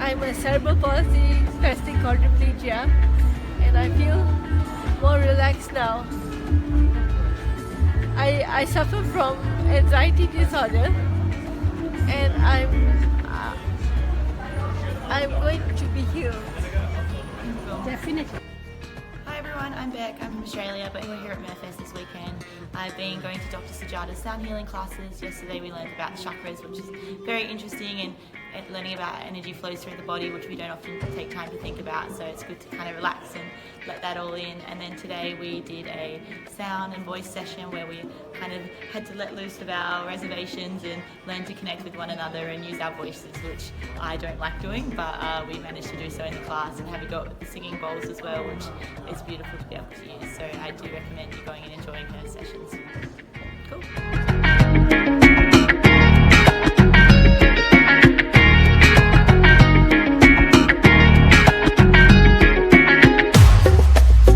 I'm a cerebral palsy spastic quadriplegia, and I feel more relaxed now. I suffer from anxiety disorder, and I'm going to be healed. Definitely. Hi everyone, I'm Beck. I'm from Australia, but we're here at Murfest this weekend. I've been going to Dr. Sujata's sound healing classes. Yesterday we learned about chakras, which is very interesting, and learning about energy flows through the body, which we don't often take time to think about, so it's good to kind of relax and let that all in. And then today we did a sound and voice session where we kind of had to let loose of our reservations and learn to connect with one another and use our voices, which I don't like doing, but we managed to do so in the class, and have got the singing bowls as well, which is beautiful to be able to use. So I do recommend you going and enjoying her session.